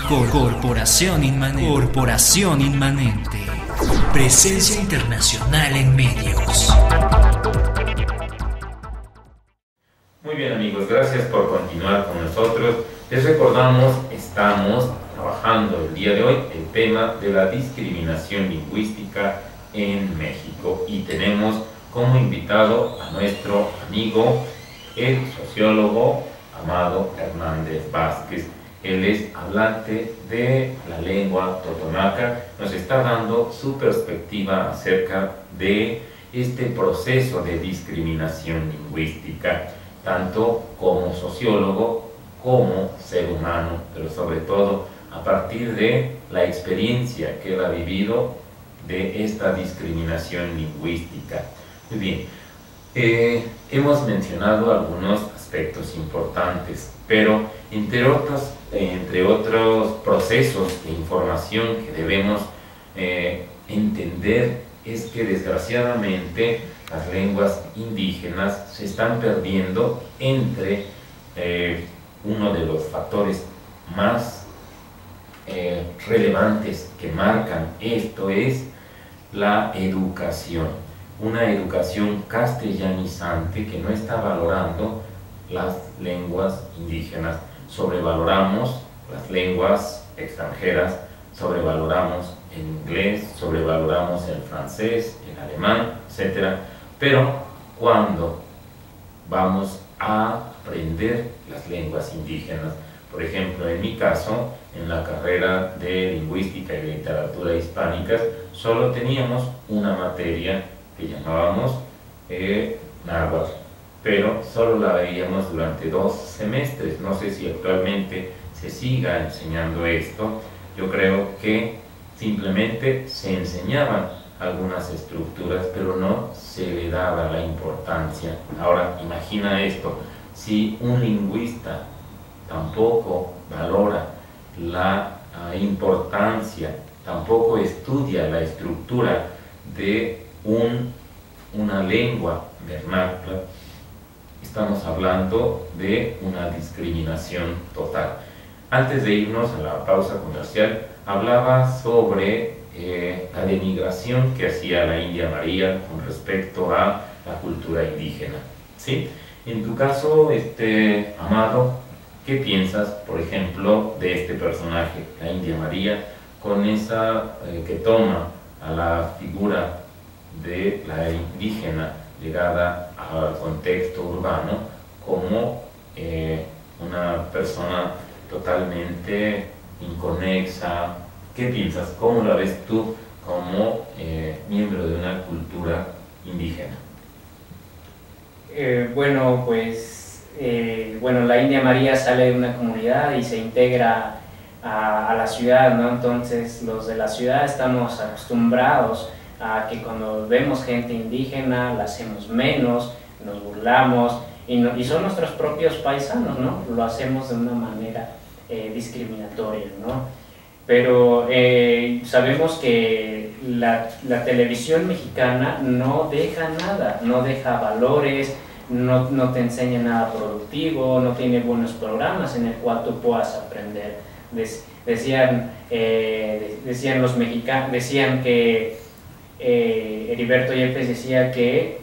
Corporación Inmanente. Presencia internacional en medios. Muy bien, amigos, gracias por continuar con nosotros. Les recordamos, estamos trabajando el día de hoy el tema de la discriminación lingüística en México y tenemos como invitado a nuestro amigo, el sociólogo Amado Hernández Vázquez. Él es hablante de la lengua totonaca, nos está dando su perspectiva acerca de este proceso de discriminación lingüística, tanto como sociólogo como ser humano, pero sobre todo a partir de la experiencia que él ha vivido de esta discriminación lingüística. Muy bien, hemos mencionado algunos aspectos importantes, pero entre otros procesos de información que debemos entender es que desgraciadamente las lenguas indígenas se están perdiendo entre uno de los factores más relevantes que marcan esto es la educación, una educación castellanizante que no está valorando las lenguas indígenas. Sobrevaloramos las lenguas extranjeras, sobrevaloramos el inglés, sobrevaloramos el francés, el alemán, etc. Pero cuando vamos a aprender las lenguas indígenas, por ejemplo, en mi caso, en la carrera de Lingüística y Literatura Hispánicas, solo teníamos una materia que llamábamos náhuatl, pero solo la veíamos durante 2 semestres. No sé si actualmente se siga enseñando esto. Yo creo que simplemente se enseñaban algunas estructuras, pero no se le daba la importancia. Ahora, imagina esto, si un lingüista tampoco valora la importancia, tampoco estudia la estructura de una lengua vernácula, estamos hablando de una discriminación total. Antes de irnos a la pausa comercial, hablaba sobre la denigración que hacía la India María con respecto a la cultura indígena, ¿sí? En tu caso, Amado, ¿qué piensas, por ejemplo, de este personaje, la India María, con esa que toma a la figura de la indígena llegada al contexto urbano como una persona totalmente inconexa? ¿Qué piensas? ¿Cómo la ves tú como miembro de una cultura indígena? La India María sale de una comunidad y se integra a la ciudad, ¿no? Entonces los de la ciudad estamos acostumbrados a que cuando vemos gente indígena la hacemos menos, nos burlamos y son nuestros propios paisanos, ¿no? Lo hacemos de una manera discriminatoria, ¿no? Pero sabemos que la televisión mexicana no deja nada, no deja valores, no te enseña nada productivo, no tiene buenos programas en el cual tú puedas aprender. Decían los mexicanos, decían que Heriberto Yepes decía que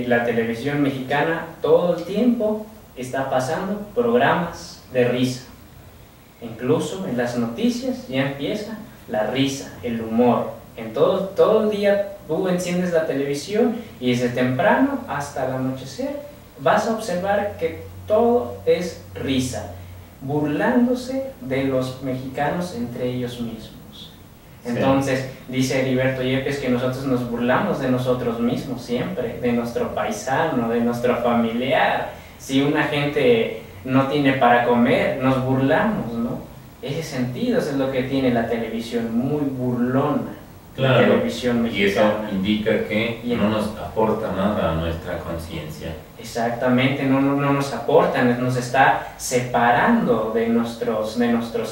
la televisión mexicana todo el tiempo está pasando programas de risa. Incluso en las noticias ya empieza la risa, el humor. En todo el día tú enciendes la televisión y desde temprano hasta el anochecer vas a observar que todo es risa, burlándose de los mexicanos entre ellos mismos. Entonces, dice Heriberto Yepes que nosotros nos burlamos de nosotros mismos siempre, de nuestro paisano, de nuestro familiar. Si una gente no tiene para comer, nos burlamos, ¿no? Ese sentido es lo que tiene la televisión, muy burlona. Claro, la televisión mexicana. Y eso indica que no nos aporta nada a nuestra conciencia. Exactamente, no nos aporta, nos está separando de nuestros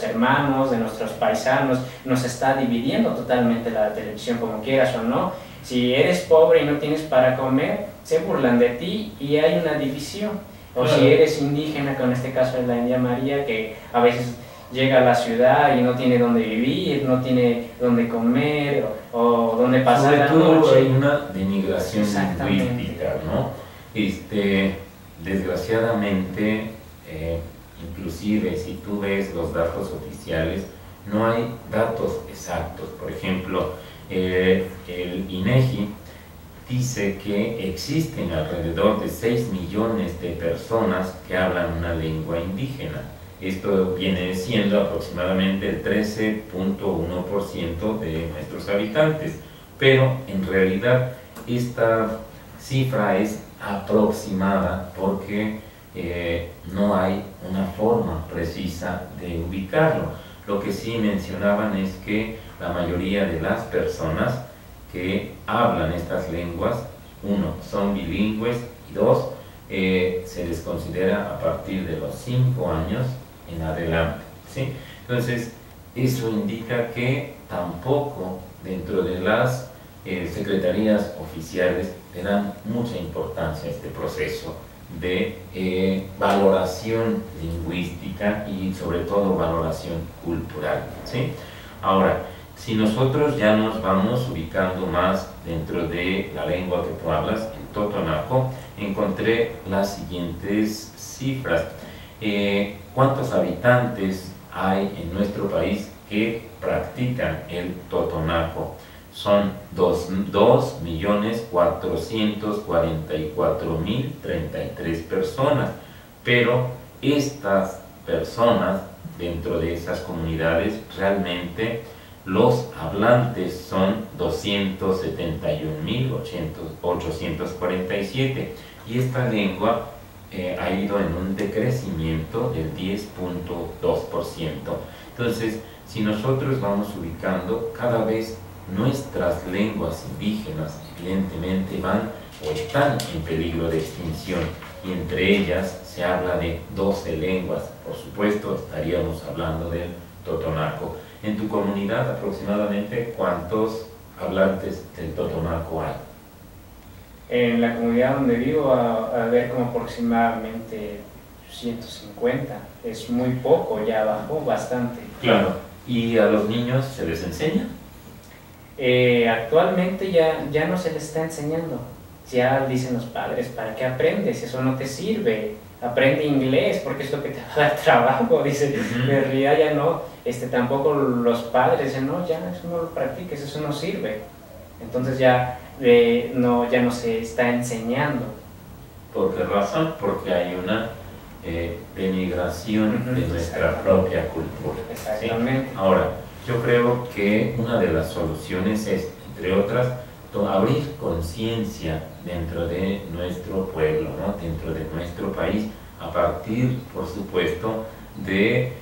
hermanos, de nuestros paisanos, nos está dividiendo totalmente la televisión, como quieras o no. Si eres pobre y no tienes para comer, se burlan de ti y hay una división. O Claro. si eres indígena, con este caso de la India María, que a veces llega a la ciudad y no tiene dónde vivir, no tiene dónde comer o dónde pasar Sobre la todo noche. hay una denigración Exactamente. lingüística, ¿no? Desgraciadamente, inclusive si tú ves los datos oficiales, no hay datos exactos. Por ejemplo, el INEGI dice que existen alrededor de 6 millones de personas que hablan una lengua indígena. Esto viene siendo aproximadamente el 13.1% de nuestros habitantes, pero en realidad esta cifra es aproximada porque no hay una forma precisa de ubicarlo. Lo que sí mencionaban es que la mayoría de las personas que hablan estas lenguas, uno, son bilingües y dos, se les considera a partir de los 5 años en adelante, ¿sí? Entonces, eso indica que tampoco dentro de las secretarías oficiales le dan mucha importancia a este proceso de valoración lingüística y sobre todo valoración cultural, ¿sí? Ahora, si nosotros ya nos vamos ubicando más dentro de la lengua que tú hablas, el totonaco, encontré las siguientes cifras. ¿Cuántos habitantes hay en nuestro país que practican el totonaco? Son 2.444.033 personas, pero estas personas dentro de esas comunidades realmente los hablantes son 271.847 y esta lengua ha ido en un decrecimiento del 10.2%. Entonces, si nosotros vamos ubicando, cada vez nuestras lenguas indígenas evidentemente van o están en peligro de extinción y entre ellas se habla de 12 lenguas. Por supuesto, estaríamos hablando del totonaco. En tu comunidad, aproximadamente, ¿cuántos hablantes del totonaco hay? En la comunidad donde vivo, a ver, como aproximadamente 150. Es muy poco, ya bajó bastante. Claro. ¿Y a los niños se les enseña? Actualmente ya no se les está enseñando. Ya dicen los padres, ¿para qué aprendes? Eso no te sirve. Aprende inglés porque es lo que te va a dar trabajo. Dice, en realidad ya no. Tampoco los padres dicen, no, ya eso no lo practiques, eso no sirve. Entonces ya no se está enseñando. ¿Por qué razón? Porque hay una denigración de nuestra propia cultura. Exactamente. ¿Sí? Ahora, yo creo que una de las soluciones es, entre otras, abrir conciencia dentro de nuestro pueblo, ¿no? Dentro de nuestro país, a partir, por supuesto, de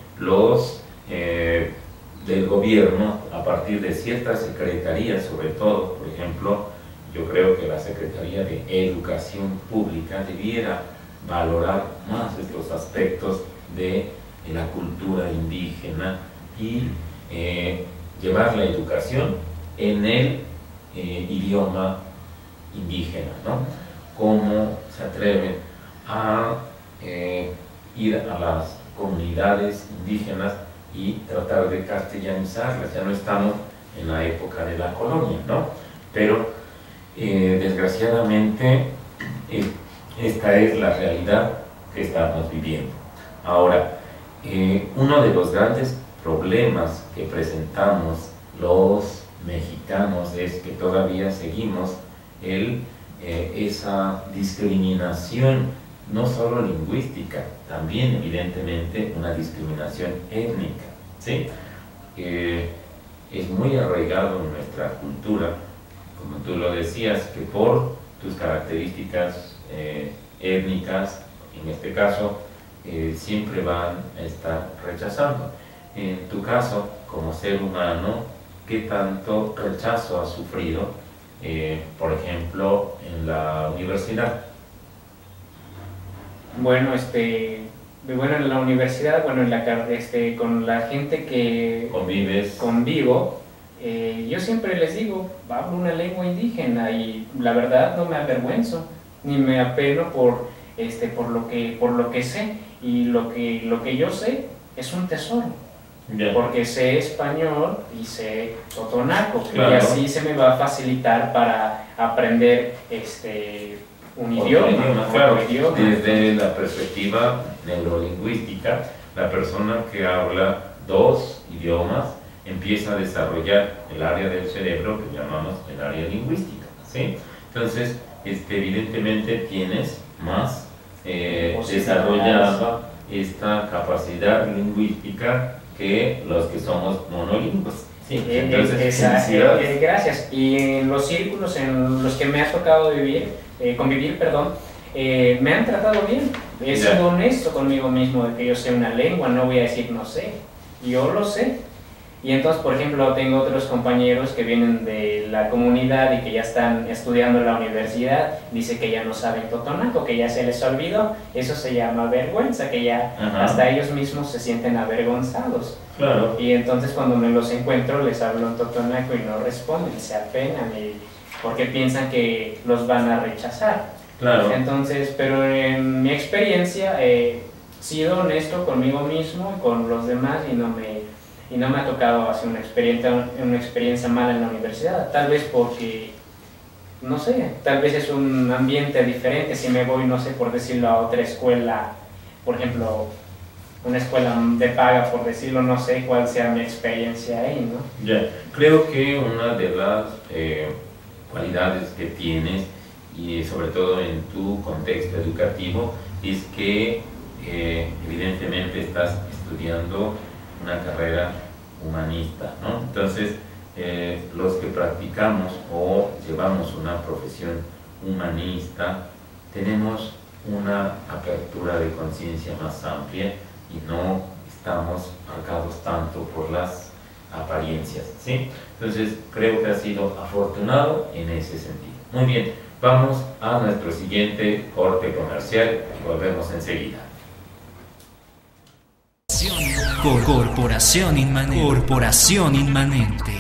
del gobierno, a partir de ciertas secretarías, sobre todo, por ejemplo, yo creo que la Secretaría de Educación Pública debiera valorar más estos aspectos de la cultura indígena y llevar la educación en el idioma indígena, ¿no? Cómo se atreven a ir a las comunidades indígenas y tratar de castellanizarlas. Ya no estamos en la época de la colonia, ¿no? Pero desgraciadamente esta es la realidad que estamos viviendo. Ahora, uno de los grandes problemas que presentamos los mexicanos es que todavía seguimos esa discriminación, no solo lingüística, también evidentemente una discriminación étnica, ¿sí? Es muy arraigado en nuestra cultura, como tú lo decías, que por tus características étnicas, en este caso, siempre van a estar rechazando. En tu caso, como ser humano, ¿qué tanto rechazo has sufrido, por ejemplo, en la universidad? Bueno, en la universidad, con la gente que convivo, yo siempre les digo, hablo una lengua indígena y la verdad no me avergüenzo, ni me apeno por por lo que sé, y lo que yo sé es un tesoro. Ya. Porque sé español y sé totonaco, Claro. y así se me va a facilitar para aprender un idioma, claro. otro idioma. Desde la perspectiva neurolingüística, la persona que habla 2 idiomas empieza a desarrollar el área del cerebro que llamamos el área lingüística, ¿sí? Entonces, evidentemente tienes más desarrollada esta capacidad lingüística que los que somos monolingües. Sí, entonces, felicidades. Gracias. Y en los círculos en los que me ha tocado convivir, me han tratado bien. He sido honesto conmigo mismo de que yo sé una lengua, no voy a decir no sé, yo lo sé. Y entonces, por ejemplo, tengo otros compañeros que vienen de la comunidad y que ya están estudiando en la universidad, dice que ya no saben totonaco, que ya se les olvidó. Eso se llama vergüenza, que ya hasta ellos mismos se sienten avergonzados. Claro. Y entonces cuando me los encuentro les hablo en totonaco y no responden, se apenan porque piensan que los van a rechazar. Claro. Entonces, pero en mi experiencia he sido honesto conmigo mismo y con los demás, y no me ha tocado hacer una experiencia mala en la universidad, tal vez porque, no sé, tal vez es un ambiente diferente. Si me voy, no sé, por decirlo, a otra escuela, por ejemplo, una escuela de paga, por decirlo, no sé cuál sea mi experiencia ahí, ¿no? Ya, creo que una de las cualidades que tienes, y sobre todo en tu contexto educativo, es que evidentemente estás estudiando una carrera humanista, ¿no? Entonces, los que practicamos o llevamos una profesión humanista, tenemos una apertura de conciencia más amplia y no estamos marcados tanto por las apariencias, ¿sí? Entonces, creo que ha sido afortunado en ese sentido. Muy bien, vamos a nuestro siguiente corte comercial y volvemos enseguida. Corporación Inmanente.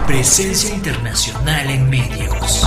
Presencia internacional en medios.